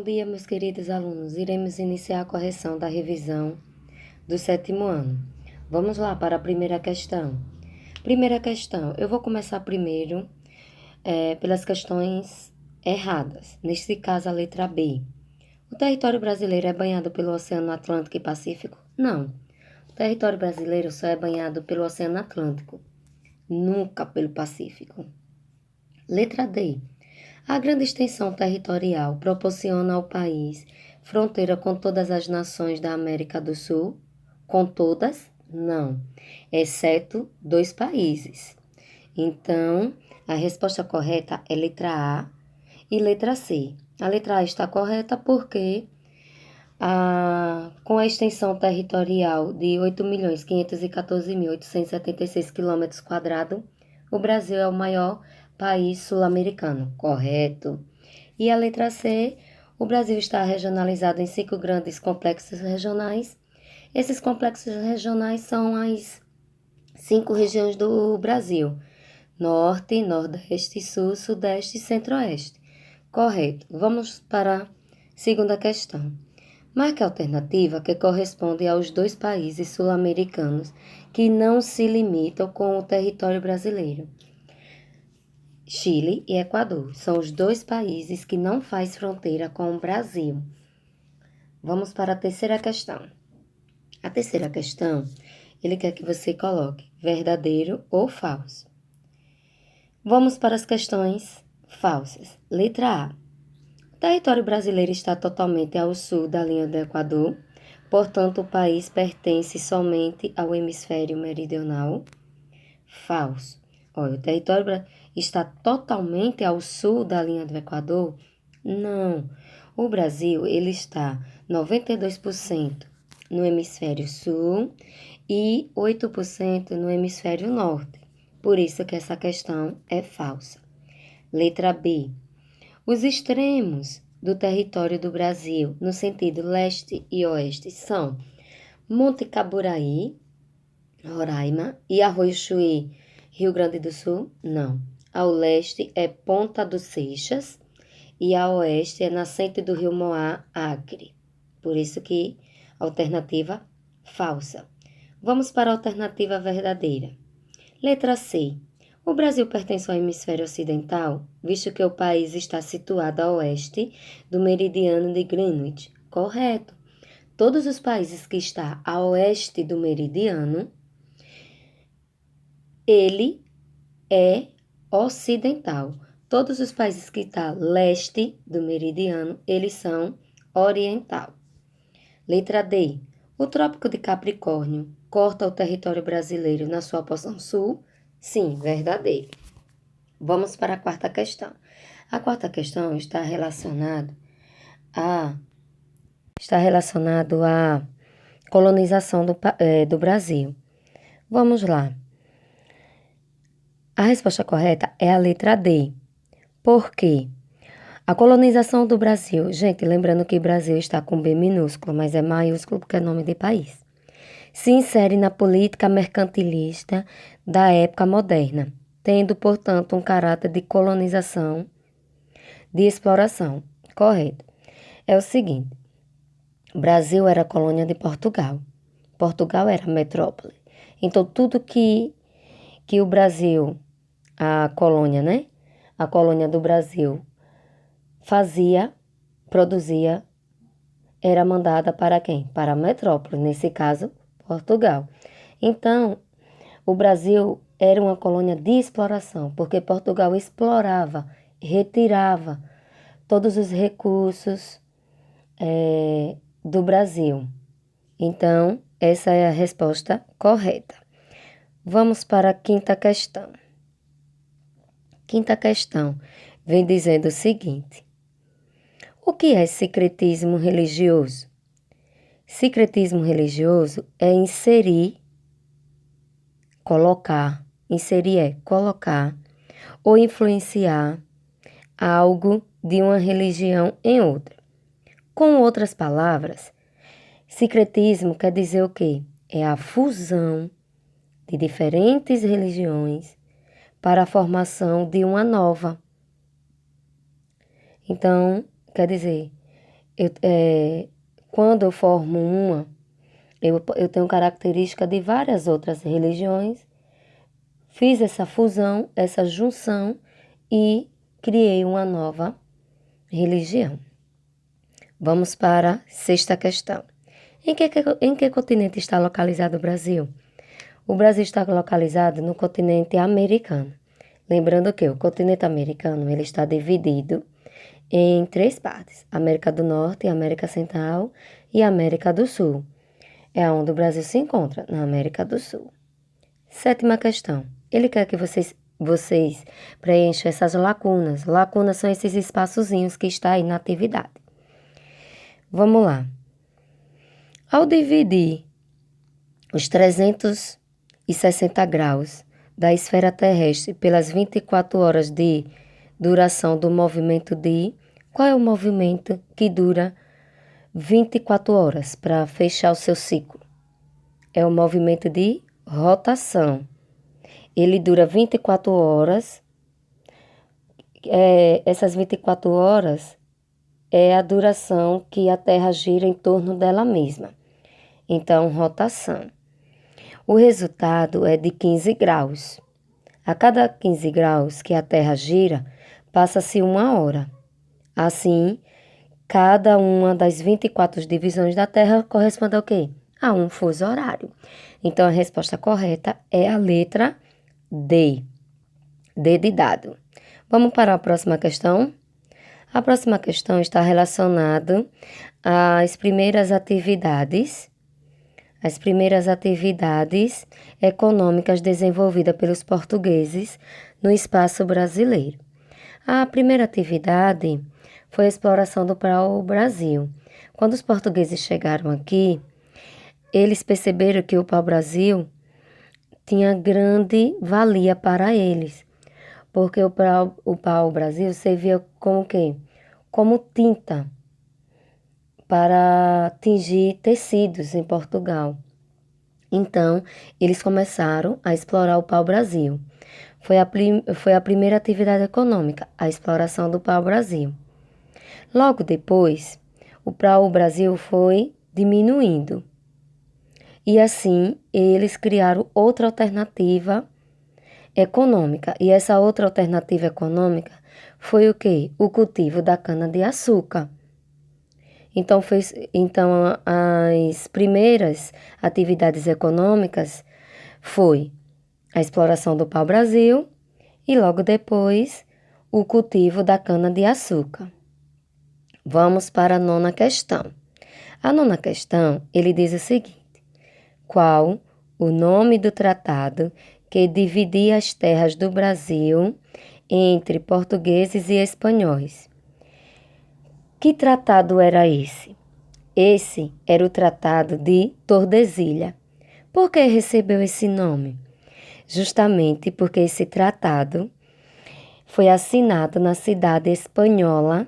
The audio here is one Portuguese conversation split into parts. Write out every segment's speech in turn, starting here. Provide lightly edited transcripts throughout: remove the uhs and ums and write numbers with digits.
dia, meus queridos alunos. Iremos iniciar a correção da revisão do sétimo ano. Vamos lá para a primeira questão. Primeira questão, eu vou começar primeiro pelas questões erradas. Neste caso, a letra B. O território brasileiro é banhado pelo Oceano Atlântico e Pacífico? Não. O território brasileiro só é banhado pelo Oceano Atlântico, nunca pelo Pacífico. Letra D. A grande extensão territorial proporciona ao país fronteira com todas as nações da América do Sul? Com todas? Não, exceto 2 países. Então, a resposta correta é letra A e letra C. A letra A está correta porque com a extensão territorial de 8.514.876 km², o Brasil é o maior país sul-americano, correto. E a letra C, o Brasil está regionalizado em 5 grandes complexos regionais. Esses complexos regionais são as 5 regiões do Brasil: Norte, Nordeste, Sul, Sudeste e Centro-Oeste. Correto. Vamos para a segunda questão. Marque a alternativa que corresponde aos 2 países sul-americanos que não se limitam com o território brasileiro. Chile e Equador são os 2 países que não fazem fronteira com o Brasil. Vamos para a terceira questão. A terceira questão, ele quer que você coloque verdadeiro ou falso. Vamos para as questões falsas. Letra A. O território brasileiro está totalmente ao sul da linha do Equador, portanto, o país pertence somente ao hemisfério meridional. Falso. Olha, o território está totalmente ao sul da linha do Equador? Não. O Brasil, ele está 92% no hemisfério sul e 8% no hemisfério norte. Por isso que essa questão é falsa. Letra B. Os extremos do território do Brasil, no sentido leste e oeste, são Monte Caburaí, Roraima, e Arroio Chuí, Rio Grande do Sul? Não. Ao leste é Ponta dos Seixas e ao oeste é nascente do Rio Moá, Acre. Por isso que alternativa falsa. Vamos para a alternativa verdadeira. Letra C. O Brasil pertence ao hemisfério ocidental, visto que o país está situado a oeste do meridiano de Greenwich. Correto. Todos os países que estão a oeste do meridiano, ele é ocidental. Todos os países que estão leste do meridiano, eles são oriental. Letra D. O Trópico de Capricórnio corta o território brasileiro na sua porção sul? Sim, verdadeiro. Vamos para a quarta questão. A quarta questão está relacionado à colonização do Brasil. Vamos lá. A resposta correta é a letra D. Por quê? A colonização do Brasil, gente, lembrando que Brasil está com B minúsculo, mas é maiúsculo porque é nome de país, se insere na política mercantilista da época moderna, tendo, portanto, um caráter de colonização, de exploração. Correto. É o seguinte, o Brasil era colônia de Portugal. Portugal era metrópole. Então, tudo que o Brasil, a colônia, né? A colônia do Brasil fazia, produzia, era mandada para quem? Para a metrópole, nesse caso, Portugal. Então, o Brasil era uma colônia de exploração, porque Portugal explorava, retirava todos os recursos do Brasil. Então, essa é a resposta correta. Vamos para a quinta questão. Quinta questão vem dizendo o seguinte: o que é secretismo religioso? Secretismo religioso é colocar ou influenciar algo de uma religião em outra. Com outras palavras, secretismo quer dizer o quê? É a fusão de diferentes religiões para a formação de uma nova. Então, quer dizer, quando eu formo eu tenho característica de várias outras religiões, fiz essa fusão, essa junção e criei uma nova religião. Vamos para a sexta questão. Em que continente está localizado o Brasil? O Brasil está localizado no continente americano. Lembrando que o continente americano ele está dividido em 3 partes: América do Norte, América Central e América do Sul. É onde o Brasil se encontra, na América do Sul. Sétima questão. Ele quer que vocês preencham essas lacunas. Lacunas são esses espaçozinhos que está aí na atividade. Vamos lá. Ao dividir os 360 graus da esfera terrestre pelas 24 horas de duração do movimento qual é o movimento que dura 24 horas para fechar o seu ciclo? É o movimento de rotação. Ele dura 24 horas. Essas 24 horas é a duração que a Terra gira em torno dela mesma. Então, rotação. O resultado é de 15 graus. A cada 15 graus que a Terra gira, passa-se 1 hora. Assim, cada uma das 24 divisões da Terra corresponde ao quê? A um fuso horário. Então, a resposta correta é a letra D. D de dado. Vamos para a próxima questão? A próxima questão está relacionada às primeiras atividades econômicas desenvolvidas pelos portugueses no espaço brasileiro. A primeira atividade foi a exploração do pau-brasil. Quando os portugueses chegaram aqui, eles perceberam que o pau-brasil tinha grande valia para eles, porque o pau-brasil servia como quê? Como tinta para tingir tecidos em Portugal. Então, eles começaram a explorar o pau-brasil. Foi a primeira atividade econômica, a exploração do pau-brasil. Logo depois, o pau-brasil foi diminuindo. E assim, eles criaram outra alternativa econômica. E essa outra alternativa econômica foi o quê? O cultivo da cana-de-açúcar. Então, as primeiras atividades econômicas foi a exploração do pau-brasil e logo depois o cultivo da cana-de-açúcar. Vamos para a 9ª questão. A 9ª questão, ele diz o seguinte: qual o nome do tratado que dividia as terras do Brasil entre portugueses e espanhóis? Que tratado era esse? Esse era o Tratado de Tordesilhas. Por que recebeu esse nome? Justamente porque esse tratado foi assinado na cidade espanhola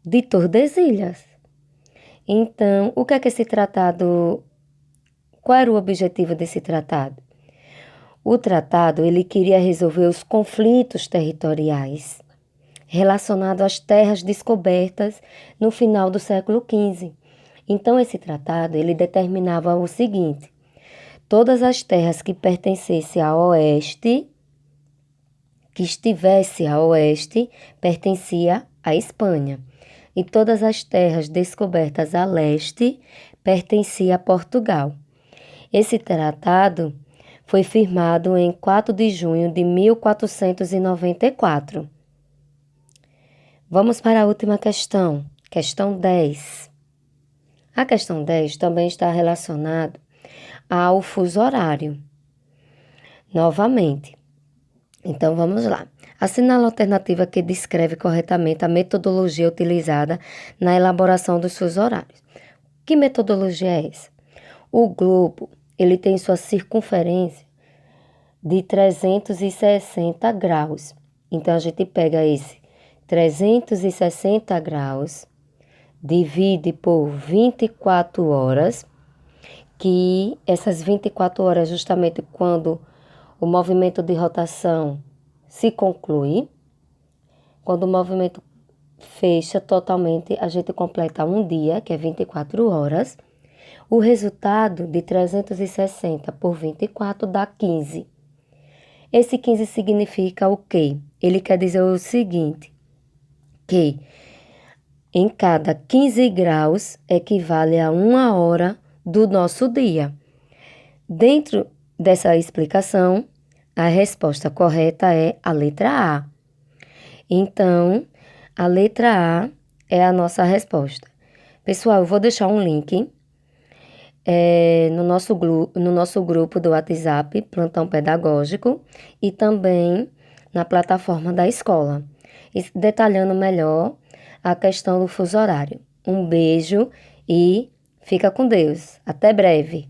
de Tordesilhas. Então, o que é que esse tratado... Qual era o objetivo desse tratado? O tratado, ele queria resolver os conflitos territoriais relacionados às terras descobertas no final do século XV. Então, esse tratado, ele determinava o seguinte: todas as terras que pertencessem a oeste, que estivesse a oeste, pertencia à Espanha. E todas as terras descobertas a leste, pertencia a Portugal. Esse tratado foi firmado em 4 de junho de 1494. Vamos para a última questão, questão 10. A questão 10 também está relacionada ao fuso horário. Novamente. Então, vamos lá. Assinale a alternativa que descreve corretamente a metodologia utilizada na elaboração dos fusos horários. Que metodologia é essa? O globo, ele tem sua circunferência de 360 graus. Então, a gente pega esse 360 graus, divide por 24 horas, que essas 24 horas justamente quando o movimento de rotação se conclui, quando o movimento fecha totalmente, a gente completa um dia, que é 24 horas. O resultado de 360 por 24 dá 15. Esse 15 significa o quê? Ele quer dizer o seguinte, que em cada 15 graus equivale a 1 hora do nosso dia. Dentro dessa explicação, a resposta correta é a letra A. Então, a letra A é a nossa resposta. Pessoal, eu vou deixar um link no nosso grupo do WhatsApp, Plantão Pedagógico, e também na plataforma da escola, detalhando melhor a questão do fuso horário. Um beijo e fica com Deus. Até breve!